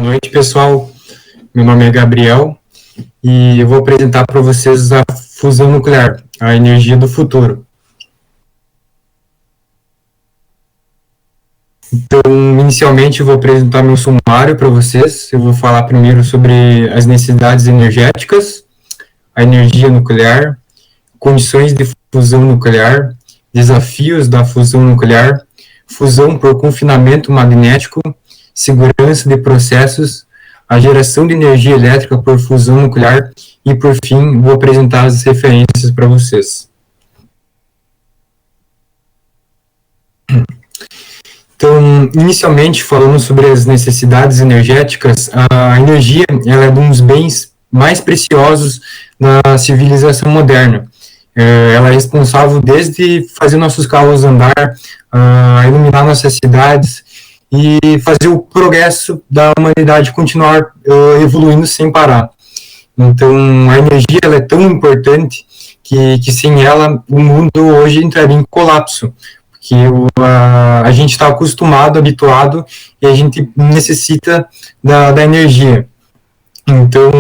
Boa noite, pessoal. Meu nome é Gabriel e eu vou apresentar para vocês a fusão nuclear, a energia do futuro. Então, inicialmente, eu vou apresentar meu sumário para vocês. Eu vou falar primeiro sobre as necessidades energéticas, a energia nuclear, condições de fusão nuclear, desafios da fusão nuclear, fusão por confinamento magnético, segurança de processos, a geração de energia elétrica por fusão nuclear e, por fim, vou apresentar as referências para vocês. Então, inicialmente, falando sobre as necessidades energéticas, a energia ela é um dos bens mais preciosos da civilização moderna. Ela é responsável desde fazer nossos carros andar, iluminar nossas cidades e fazer o progresso da humanidade continuar evoluindo sem parar. Então, a energia ela é tão importante que sem ela o mundo hoje entraria em colapso, porque a gente está acostumado, habituado, e a gente necessita da energia. Então,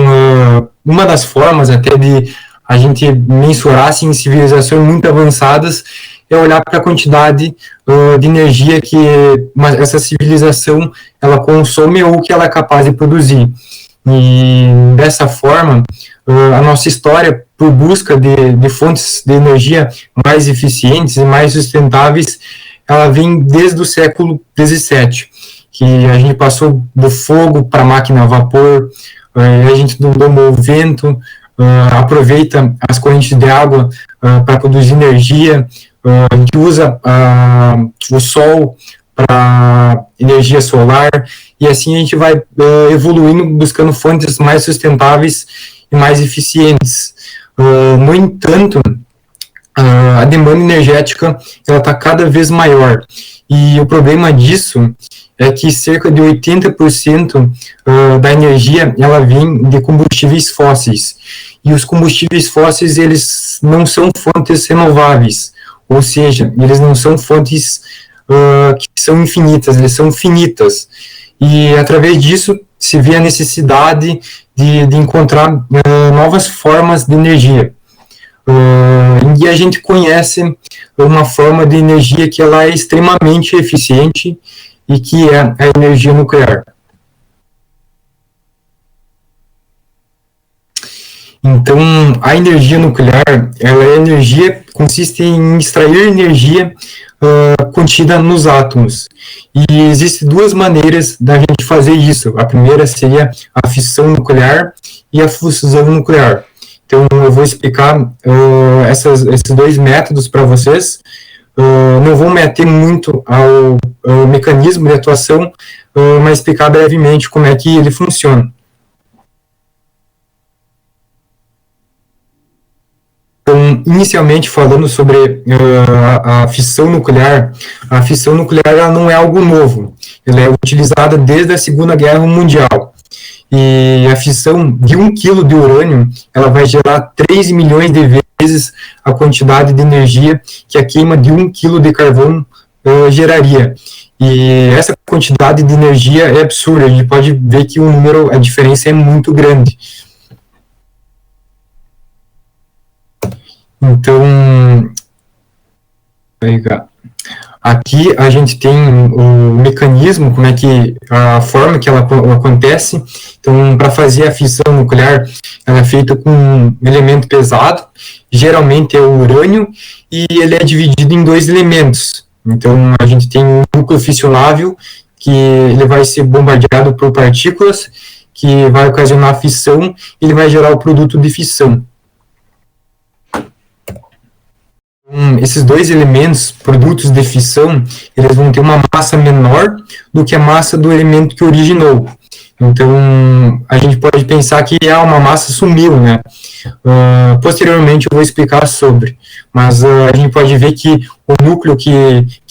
uma das formas até de a gente mensurar assim, civilizações muito avançadas é olhar para a quantidade de energia que essa civilização ela consome ou que ela é capaz de produzir. E dessa forma, a nossa história por busca de fontes de energia mais eficientes e mais sustentáveis, ela vem desde o século XVII, que a gente passou do fogo para a máquina a vapor, a gente domou o vento, aproveita as correntes de água para produzir energia, a gente usa o sol para energia solar, e assim a gente vai evoluindo, buscando fontes mais sustentáveis e mais eficientes. No entanto, a demanda energética está cada vez maior, e o problema disso é que cerca de 80% da energia ela vem de combustíveis fósseis, e os combustíveis fósseis eles não são fontes renováveis, ou seja, eles não são fontes que são infinitas, eles são finitas. E através disso se vê a necessidade de encontrar novas formas de energia. E a gente conhece uma forma de energia que ela é extremamente eficiente e que é a energia nuclear. Então, a energia nuclear, ela é energia, consiste em extrair energia contida nos átomos. E existem duas maneiras da gente fazer isso. A primeira seria a fissão nuclear e a fusão nuclear. Então, eu vou explicar esses dois métodos para vocês. Não vou meter muito ao mecanismo de atuação, mas explicar brevemente como é que ele funciona. Então, inicialmente falando sobre a fissão nuclear ela não é algo novo, ela é utilizada desde a Segunda Guerra Mundial, e a fissão de 1 kg de urânio, ela vai gerar 3 milhões de vezes a quantidade de energia que a queima de 1 kg de carvão geraria, e essa quantidade de energia é absurda, a gente pode ver que a diferença é muito grande. Então, aqui a gente tem o mecanismo, como é que a forma que ela acontece. Então, para fazer a fissão nuclear, ela é feita com um elemento pesado, geralmente é o urânio, e ele é dividido em dois elementos. Então, a gente tem um núcleo fissionável, que ele vai ser bombardeado por partículas, que vai ocasionar a fissão, e ele vai gerar o produto de fissão. Esses dois elementos, produtos de fissão, eles vão ter uma massa menor do que a massa do elemento que originou. Então, a gente pode pensar que uma massa sumiu, né? Posteriormente eu vou explicar sobre, mas a gente pode ver que o núcleo que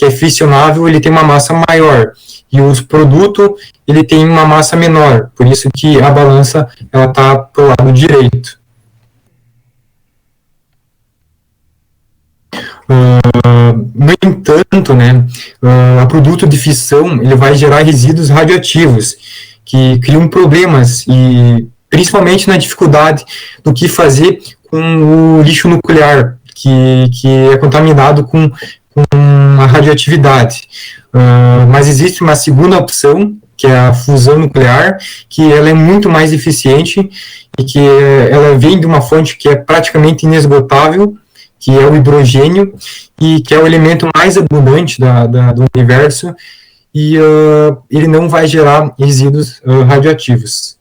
é fissionável, ele tem uma massa maior, e o produto, ele tem uma massa menor, por isso que a balança está para o lado direito. No entanto, né, o produto de fissão ele vai gerar resíduos radioativos, que criam problemas, e principalmente na dificuldade do que fazer com o lixo nuclear, que é contaminado com a radioatividade. Mas existe uma segunda opção, que é a fusão nuclear, que ela é muito mais eficiente e que ela vem de uma fonte que é praticamente inesgotável, que é o hidrogênio, e que é o elemento mais abundante do universo, e ele não vai gerar resíduos radioativos.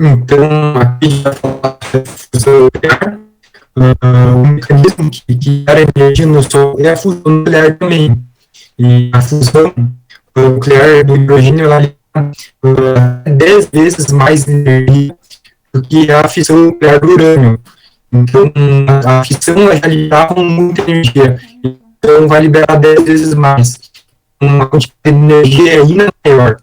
Então, aqui já falar da fusão nuclear. O mecanismo que gera energia no Sol é a fusão nuclear também. E a fusão nuclear do hidrogênio ela é 10 vezes mais energia do que a fissão nuclear do urânio. Então, a fissão já liberava muita energia, então vai liberar 10 vezes mais. Uma quantidade de energia ainda maior.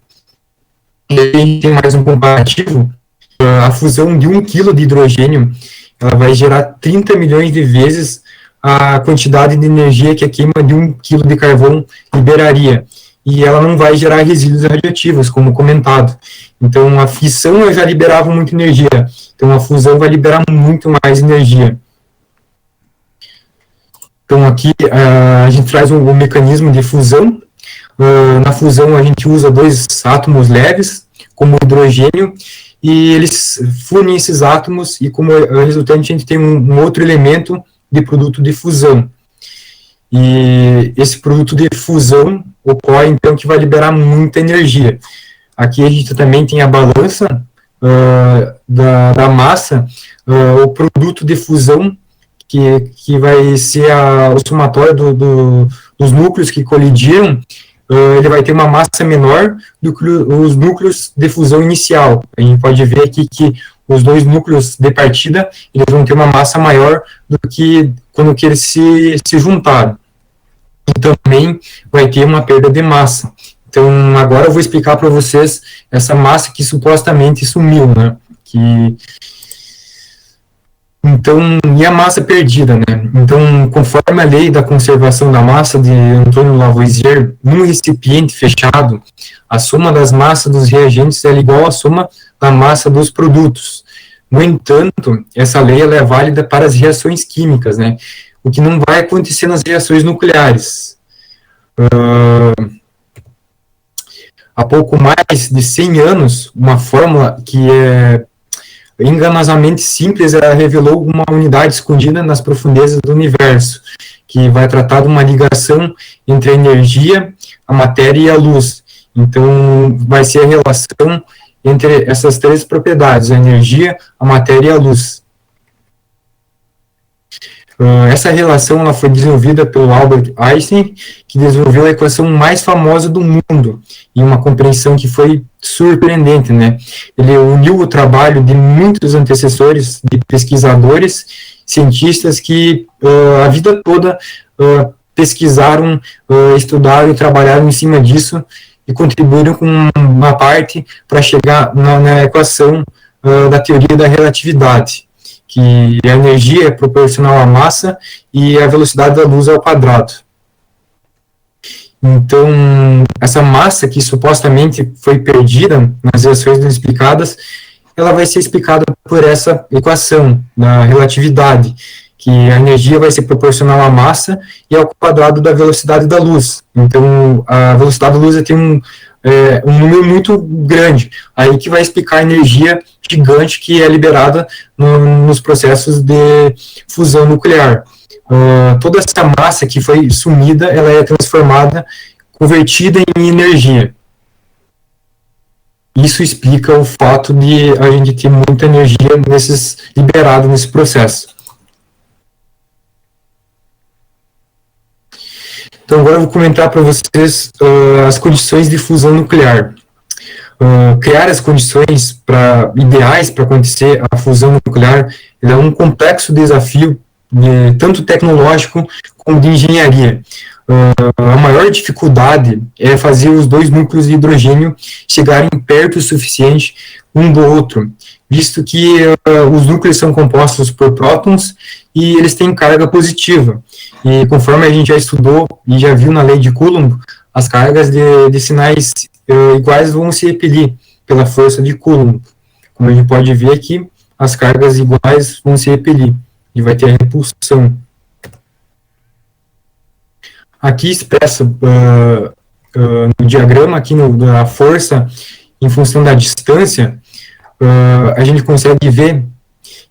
E aí a gente tem mais um comparativo. A fusão de 1 kg de hidrogênio ela vai gerar 30 milhões de vezes a quantidade de energia que a queima de 1 kg de carvão liberaria. E ela não vai gerar resíduos radioativos, como comentado. Então, a fissão já liberava muita energia. Então, a fusão vai liberar muito mais energia. Então, aqui a gente traz um mecanismo de fusão. Na fusão, a gente usa 2 átomos leves, como o hidrogênio, e eles funem esses átomos, e como resultante, a gente tem um outro elemento de produto de fusão. E esse produto de fusão ocorre, então, que vai liberar muita energia. Aqui a gente também tem a balança da massa, o produto de fusão, que vai ser o somatório dos núcleos que colidiram, ele vai ter uma massa menor do que os núcleos de fusão inicial. A gente pode ver aqui que os 2 núcleos de partida, eles vão ter uma massa maior do que quando que eles se juntaram. E também vai ter uma perda de massa. Então, agora eu vou explicar para vocês essa massa que supostamente sumiu, né? Então, e a massa perdida, né? Então, conforme a lei da conservação da massa de Antônio Lavoisier, num recipiente fechado, a soma das massas dos reagentes é igual à soma da massa dos produtos. No entanto, essa lei ela é válida para as reações químicas, né? O que não vai acontecer nas reações nucleares. Há pouco mais de 100 anos, uma fórmula que é enganosamente simples, ela revelou uma unidade escondida nas profundezas do universo, que vai tratar de uma ligação entre a energia, a matéria e a luz. Então, vai ser a relação entre essas 3 propriedades, a energia, a matéria e a luz. Essa relação ela foi desenvolvida pelo Albert Einstein, que desenvolveu a equação mais famosa do mundo, e uma compreensão que foi surpreendente, né? Ele uniu o trabalho de muitos antecessores, de pesquisadores, cientistas que a vida toda pesquisaram, estudaram e trabalharam em cima disso, e contribuíram com uma parte para chegar na equação da teoria da relatividade, que a energia é proporcional à massa e a velocidade da luz ao quadrado. Então, essa massa que supostamente foi perdida nas reações não explicadas, ela vai ser explicada por essa equação da relatividade, que a energia vai ser proporcional à massa e ao quadrado da velocidade da luz. Então, a velocidade da luz tem um número muito grande, aí que vai explicar a energia gigante que é liberada nos processos de fusão nuclear. Toda essa massa que foi sumida, ela é transformada, convertida em energia. Isso explica o fato de a gente ter muita energia liberada nesse processo. Então, agora eu vou comentar para vocês as condições de fusão nuclear. Criar as condições ideais para acontecer a fusão nuclear é um complexo desafio, tanto tecnológico como de engenharia. A maior dificuldade é fazer os 2 núcleos de hidrogênio chegarem perto o suficiente um do outro, visto que os núcleos são compostos por prótons e eles têm carga positiva. E conforme a gente já estudou e já viu na lei de Coulomb, as cargas de sinais iguais vão se repelir pela força de Coulomb. Como a gente pode ver aqui, as cargas iguais vão se repelir e vai ter a repulsão. Aqui expressa no diagrama, aqui da força em função da distância, a gente consegue ver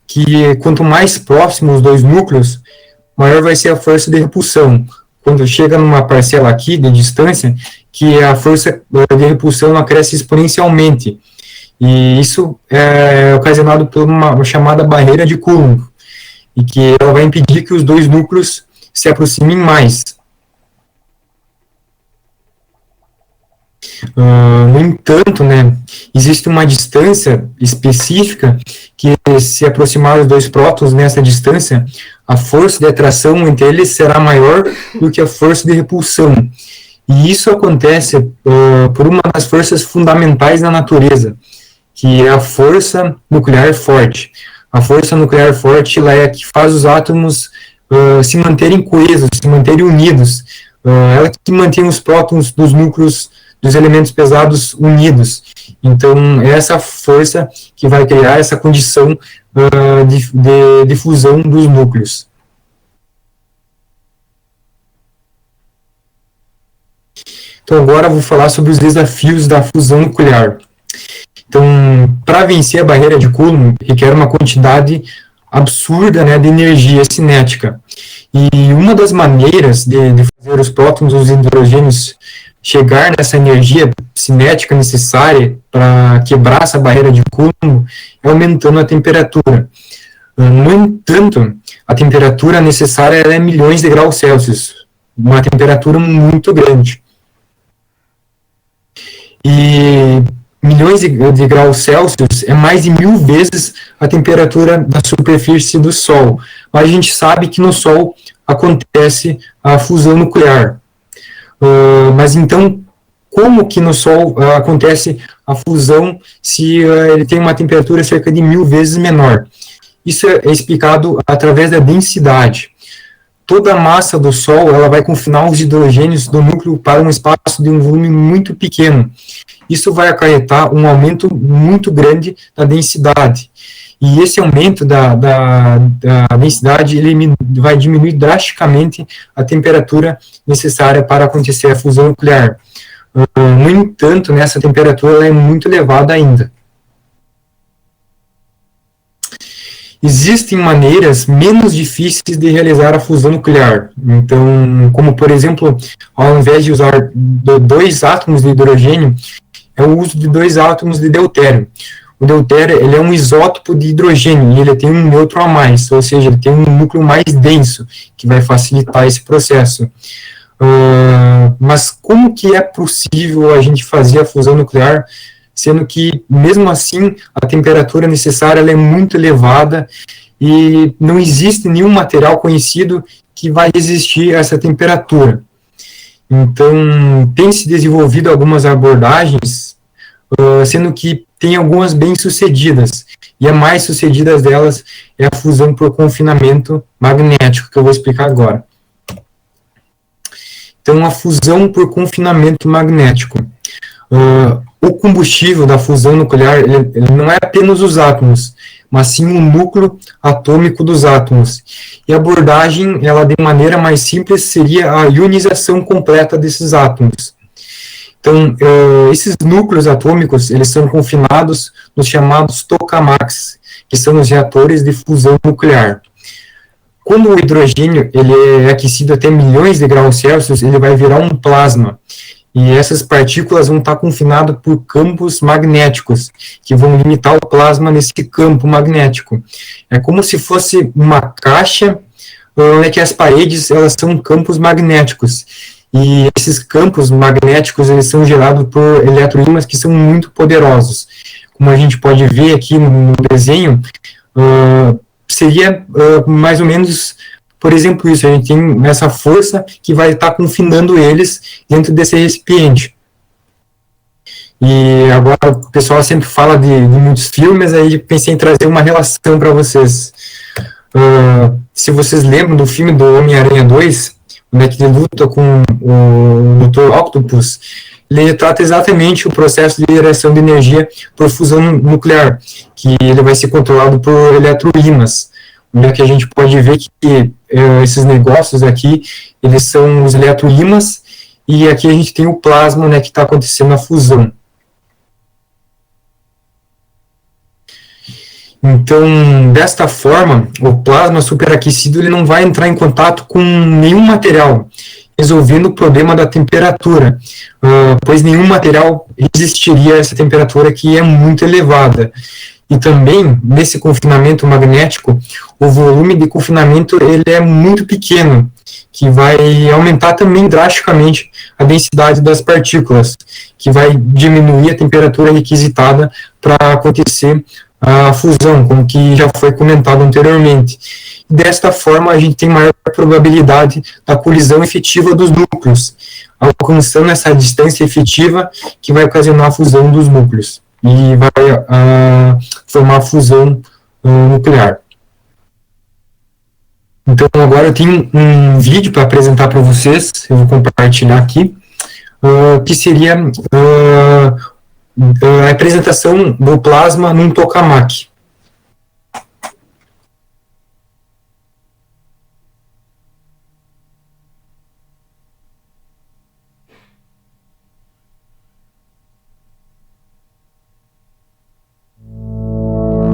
que quanto mais próximos os dois núcleos, maior vai ser a força de repulsão. Quando chega numa parcela aqui de distância, que a força de repulsão cresce exponencialmente. E isso é ocasionado por uma chamada barreira de Coulomb, e que ela vai impedir que os dois núcleos se aproximem mais. No entanto, né, existe uma distância específica que, se aproximar os dois prótons nessa distância, a força de atração entre eles será maior do que a força de repulsão. E isso acontece por uma das forças fundamentais da natureza, que é a força nuclear forte. A força nuclear forte ela é a que faz os átomos se manterem coesos, se manterem unidos. Ela que mantém os prótons dos núcleos dos elementos pesados unidos. Então, é essa força que vai criar essa condição de fusão dos núcleos. Então, agora eu vou falar sobre os desafios da fusão nuclear. Então, para vencer a barreira de Coulomb, requer uma quantidade absurda, né, de energia cinética. E uma das maneiras de fazer os prótons ou os hidrogênios chegar nessa energia cinética necessária para quebrar essa barreira de Coulomb é aumentando a temperatura. No entanto, a temperatura necessária é milhões de graus Celsius, uma temperatura muito grande. E milhões de graus Celsius é mais de 1000 vezes a temperatura da superfície do Sol. Mas a gente sabe que no Sol acontece a fusão nuclear. Mas então, como que no Sol acontece a fusão se ele tem uma temperatura cerca de 1000 vezes menor? Isso é explicado através da densidade. Toda a massa do Sol ela vai confinar os hidrogênios do núcleo para um espaço de um volume muito pequeno. Isso vai acarretar um aumento muito grande da densidade. E esse aumento da densidade ele vai diminuir drasticamente a temperatura necessária para acontecer a fusão nuclear. No entanto, essa temperatura ela é muito elevada ainda. Existem maneiras menos difíceis de realizar a fusão nuclear. Então, como por exemplo, ao invés de usar 2 átomos de hidrogênio, é o uso de 2 átomos de deutério. O deutério ele é um isótopo de hidrogênio e ele tem um nêutron a mais, ou seja, ele tem um núcleo mais denso, que vai facilitar esse processo. Mas como que é possível a gente fazer a fusão nuclear, sendo que, mesmo assim, a temperatura necessária ela é muito elevada e não existe nenhum material conhecido que vai resistir a essa temperatura? Então, tem se desenvolvido algumas abordagens, sendo que tem algumas bem-sucedidas, e a mais sucedida delas é a fusão por confinamento magnético, que eu vou explicar agora. Então, a fusão por confinamento magnético. O combustível da fusão nuclear ele não é apenas os átomos, mas sim o núcleo atômico dos átomos. E a abordagem, ela de maneira mais simples, seria a ionização completa desses átomos. Então, esses núcleos atômicos, eles são confinados nos chamados tokamaks, que são os reatores de fusão nuclear. Quando o hidrogênio ele é aquecido até milhões de graus Celsius, ele vai virar um plasma. E essas partículas vão estar confinadas por campos magnéticos, que vão limitar o plasma nesse campo magnético. É como se fosse uma caixa, que as paredes elas são campos magnéticos. E esses campos magnéticos eles são gerados por eletroímãs que são muito poderosos. Como a gente pode ver aqui no desenho, seria mais ou menos, por exemplo, isso. A gente tem essa força que vai estar confinando eles dentro desse recipiente. E agora o pessoal sempre fala de muitos filmes, aí pensei em trazer uma relação para vocês. Se vocês lembram do filme do Homem-Aranha 2, né, que ele luta com o Dr. Octopus, ele trata exatamente o processo de geração de energia por fusão nuclear, que ele vai ser controlado por eletroímãs, onde que a gente pode ver que esses negócios aqui, eles são os eletroímãs, e aqui a gente tem o plasma, né, que está acontecendo a fusão. Então, desta forma, o plasma superaquecido ele não vai entrar em contato com nenhum material, resolvendo o problema da temperatura, pois nenhum material resistiria a essa temperatura que é muito elevada. E também, nesse confinamento magnético, o volume de confinamento ele é muito pequeno, que vai aumentar também drasticamente a densidade das partículas, que vai diminuir a temperatura requisitada para acontecer a fusão, como que já foi comentado anteriormente. Desta forma, a gente tem maior probabilidade da colisão efetiva dos núcleos, alcançando essa distância efetiva que vai ocasionar a fusão dos núcleos e vai formar a fusão nuclear. Então, agora eu tenho um vídeo para apresentar para vocês, eu vou compartilhar aqui, que seria a apresentação do plasma num tokamak.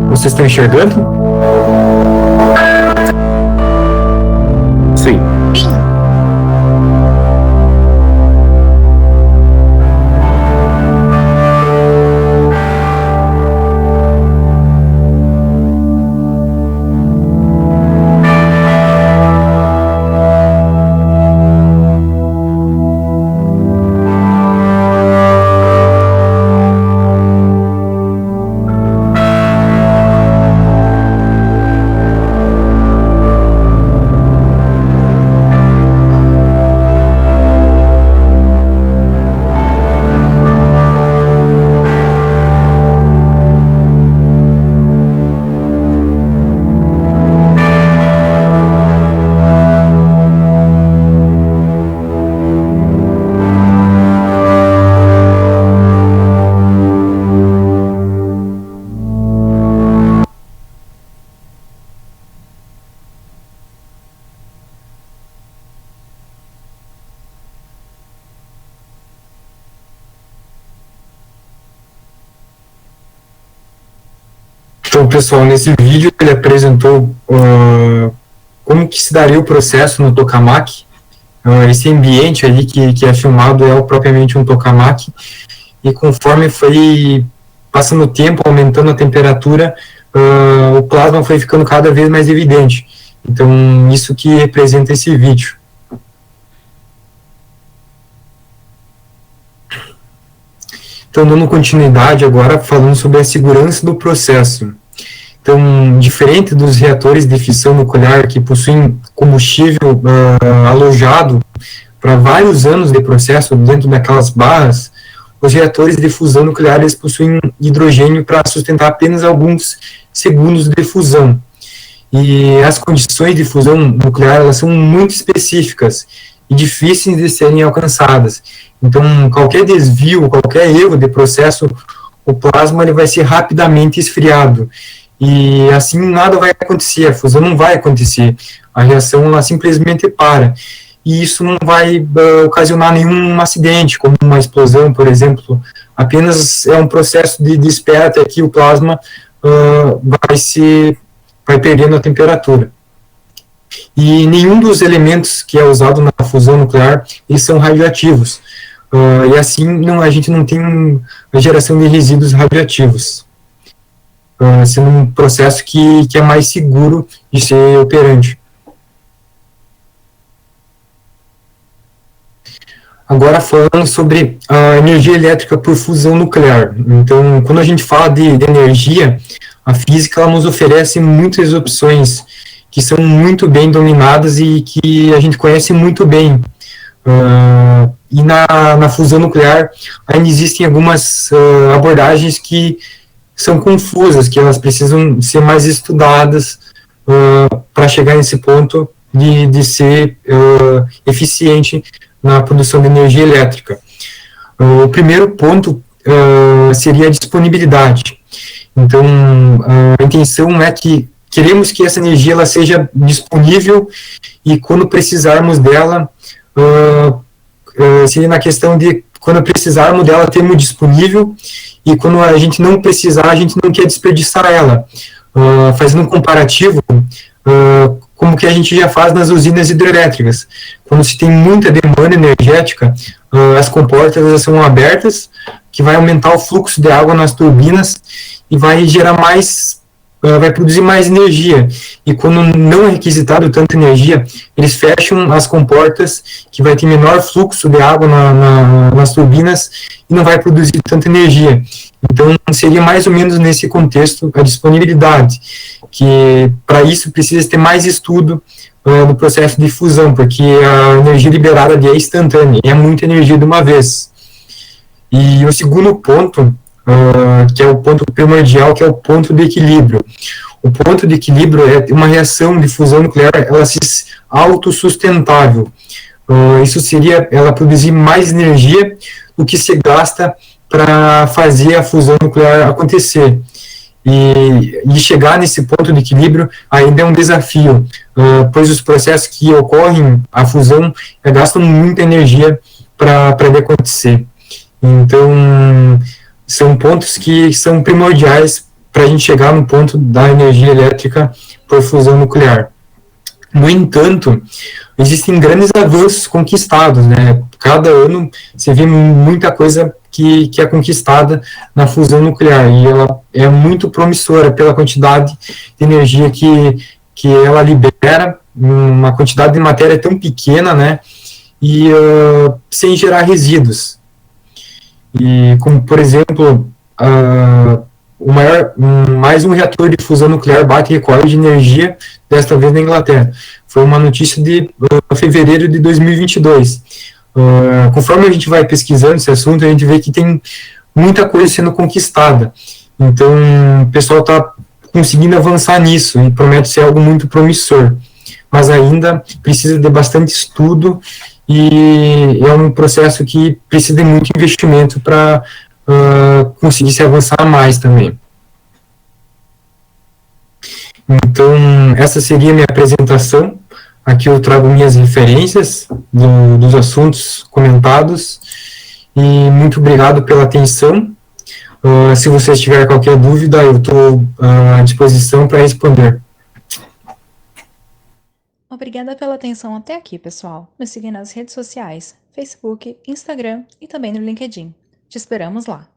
Vocês estão enxergando? Sim. Então, pessoal, nesse vídeo ele apresentou como que se daria o processo no tokamak. Esse ambiente ali que é filmado é propriamente um tokamak, e conforme foi passando o tempo, aumentando a temperatura, o plasma foi ficando cada vez mais evidente. Então, isso que representa esse vídeo. Então, dando continuidade agora, falando sobre a segurança do processo. Então, diferente dos reatores de fissão nuclear que possuem combustível alojado para vários anos de processo dentro daquelas barras, os reatores de fusão nuclear eles possuem hidrogênio para sustentar apenas alguns segundos de fusão. E as condições de fusão nuclear elas são muito específicas e difíceis de serem alcançadas. Então, qualquer desvio, qualquer erro de processo, o plasma ele vai ser rapidamente esfriado. E assim nada vai acontecer, a fusão não vai acontecer, a reação ela simplesmente para. E isso não vai ocasionar nenhum acidente, como uma explosão, por exemplo. Apenas é um processo de espera até que o plasma vai perdendo a temperatura. E nenhum dos elementos que é usado na fusão nuclear, eles são radioativos. E assim a gente não tem a geração de resíduos radioativos. Sendo um processo que é mais seguro de ser operante. Agora falando sobre a energia elétrica por fusão nuclear. Então, quando a gente fala de energia, a física ela nos oferece muitas opções que são muito bem dominadas e que a gente conhece muito bem. E na fusão nuclear ainda existem algumas abordagens que são confusas, que elas precisam ser mais estudadas para chegar nesse ponto de ser eficiente na produção de energia elétrica. O primeiro ponto seria a disponibilidade. Então, a intenção é que queremos que essa energia ela seja disponível e quando precisarmos dela, seria na questão de quando precisarmos dela, termos disponível, e quando a gente não precisar, a gente não quer desperdiçar ela. Fazendo um comparativo, como que a gente já faz nas usinas hidrelétricas. Quando se tem muita demanda energética, as comportas são abertas, que vai aumentar o fluxo de água nas turbinas e vai gerar mais, vai produzir mais energia. E quando não é requisitado tanta energia, eles fecham as comportas, que vai ter menor fluxo de água nas turbinas e não vai produzir tanta energia. Então, seria mais ou menos nesse contexto a disponibilidade, que para isso precisa ter mais estudo no processo de fusão, porque a energia liberada ali é instantânea, é muita energia de uma vez. E o segundo ponto, que é o ponto primordial, que é o ponto de equilíbrio. O ponto de equilíbrio é uma reação de fusão nuclear, ela se autossustentável. Isso seria ela produzir mais energia do que se gasta para fazer a fusão nuclear acontecer. E chegar nesse ponto de equilíbrio ainda é um desafio, pois os processos que ocorrem, a fusão, gastam muita energia para acontecer. Então, são pontos que são primordiais para a gente chegar no ponto da energia elétrica por fusão nuclear. No entanto, existem grandes avanços conquistados, né? Cada ano você vê muita coisa que é conquistada na fusão nuclear, e ela é muito promissora pela quantidade de energia que ela libera, uma quantidade de matéria tão pequena, né? E sem gerar resíduos. E como, por exemplo, mais um reator de fusão nuclear bate recorde de energia, desta vez na Inglaterra. Foi uma notícia de fevereiro de 2022. Conforme a gente vai pesquisando esse assunto, a gente vê que tem muita coisa sendo conquistada. Então, o pessoal está conseguindo avançar nisso e promete ser algo muito promissor. Mas ainda precisa de bastante estudo e é um processo que precisa de muito investimento para conseguir se avançar mais também. Então, essa seria a minha apresentação. Aqui eu trago minhas referências dos assuntos comentados e muito obrigado pela atenção. Se vocês tiverem qualquer dúvida, eu estou à disposição para responder. Obrigada pela atenção até aqui, pessoal. Nos siga nas redes sociais, Facebook, Instagram e também no LinkedIn. Te esperamos lá!